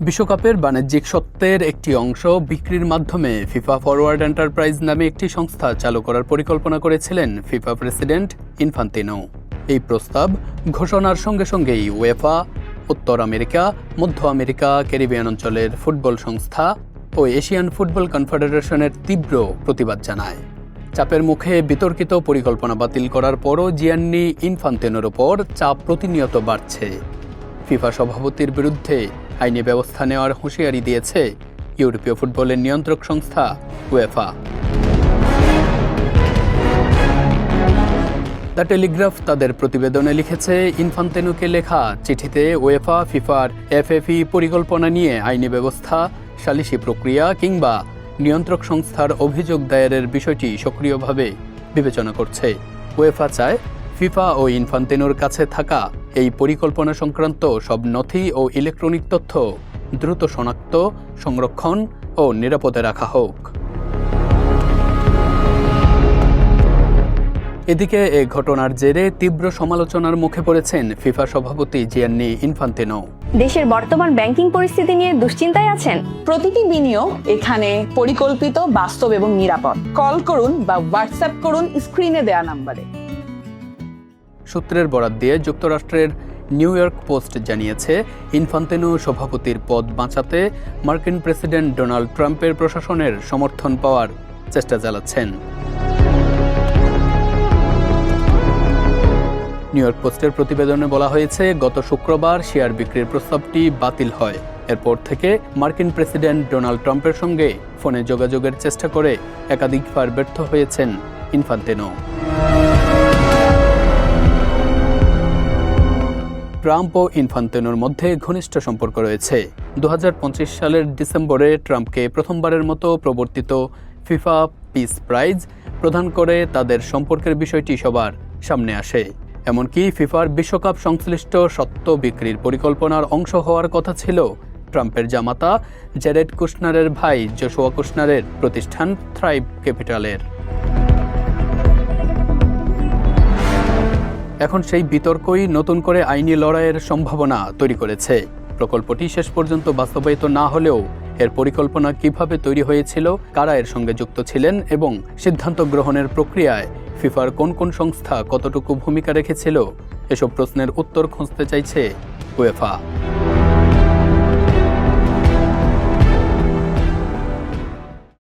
বিশ্বকাপের বাণিজ্যিক সত্ত্বের একটি অংশ বিক্রির মাধ্যমে ফিফা ফরওয়ার্ড এন্টারপ্রাইজ নামে একটি সংস্থা চালু করার পরিকল্পনা করেছিলেন ফিফা প্রেসিডেন্ট ইনফান্তিনো। এই প্রস্তাব ঘোষণার সঙ্গে সঙ্গেই উয়েফা, উত্তর আমেরিকা, মধ্য আমেরিকা, ক্যারিবিয়ান অঞ্চলের ফুটবল সংস্থা ও এশিয়ান ফুটবল কনফেডারেশনের তীব্র প্রতিবাদ জানায়। চাপের মুখে বিতর্কিত পরিকল্পনা বাতিল করার পরও জিয়ান্নি ইনফান্তিনোর ওপর চাপ প্রতিনিয়ত বাড়ছে। ফিফা সভাপতির বিরুদ্ধে আইনি ব্যবস্থা নেওয়ার হুঁশিয়ারি দিয়েছে ইউরোপীয় ফুটবলের নিয়ন্ত্রক সংস্থা উয়েফা। দ্য টেলিগ্রাফ তাদের প্রতিবেদনে লিখেছে, ইনফান্তিনোকে লেখা চিঠিতে উয়েফা ফিফার এফএফই পরিকল্পনা নিয়ে আইনি ব্যবস্থা, সালিসি প্রক্রিয়া কিংবা নিয়ন্ত্রক সংস্থার অভিযোগ দায়েরের বিষয়টি সক্রিয়ভাবে বিবেচনা করছে। উয়েফা চায় ফিফা ও ইনফান্তিনোর কাছে থাকা এই পরিকল্পনা সংক্রান্ত সব নথি ও ইলেকট্রনিক তথ্য দ্রুত শনাক্ত, সংরক্ষণ ও নিরাপদে রাখা হোক। এদিকে এ ঘটনার জেরে তীব্র সমালোচনার মুখে পড়েছেন ফিফা সভাপতি জিয়ান্নি ইনফান্তিনো। দেশের বর্তমান ব্যাংকিং পরিস্থিতি নিয়ে দুশ্চিন্তায় আছেন? প্রতিটি বিনিয়োগ এখানে পরিকল্পিত, বাস্তব এবং নিরাপদ। কল করুন বা হোয়াটসঅ্যাপ করুন স্ক্রিনে দেয়া নম্বরে। সূত্রের বরাত দিয়ে যুক্তরাষ্ট্রের নিউ ইয়র্ক পোস্ট জানিয়েছে, ইনফান্তিনো সভাপতির পদ বাঁচাতে মার্কিন প্রেসিডেন্ট ডোনাল্ড ট্রাম্পের প্রশাসনের সমর্থন পাওয়ার চেষ্টা চালাচ্ছেন। নিউ ইয়র্ক পোস্টের প্রতিবেদনে বলা হয়েছে, গত শুক্রবার শেয়ার বিক্রির প্রস্তাবটি বাতিল হয়। এরপর থেকে মার্কিন প্রেসিডেন্ট ডোনাল্ড ট্রাম্পের সঙ্গে ফোনে যোগাযোগের চেষ্টা করে একাধিকবার ব্যর্থ হয়েছেন ইনফান্তিনো। ট্রাম্প ও ইনফান্তিনোর মধ্যে ঘনিষ্ঠ সম্পর্ক রয়েছে। 2025 সালের ডিসেম্বরে ট্রাম্পকে প্রথমবারের মতো প্রবর্তিত ফিফা পিস প্রাইজ প্রদান করে তাদের সম্পর্কের বিষয়টি সবার সামনে আসে। এমনকি ফিফার বিশ্বকাপ সংশ্লিষ্ট স্বত্ব বিক্রির পরিকল্পনার অংশ হওয়ার কথা ছিল ট্রাম্পের জামাতা জ্যারেড কুশনারের ভাই জোশুয়া কুশনারের প্রতিষ্ঠান থ্রাইভ ক্যাপিটালের। এখন সেই বিতর্কই নতুন করে আইনি লড়াইয়ের সম্ভাবনা তৈরি করেছে। প্রকল্পটি শেষ পর্যন্ত বাস্তবায়িত না হলেও এর পরিকল্পনা কিভাবে তৈরি হয়েছিল, কারা এর সঙ্গে যুক্ত ছিলেন এবং সিদ্ধান্ত গ্রহণের প্রক্রিয়ায় ফিফার কোন কোন সংস্থা কতটুকু ভূমিকা রেখেছিল, এসব প্রশ্নের উত্তর খুঁজতে চাইছে উয়েফা।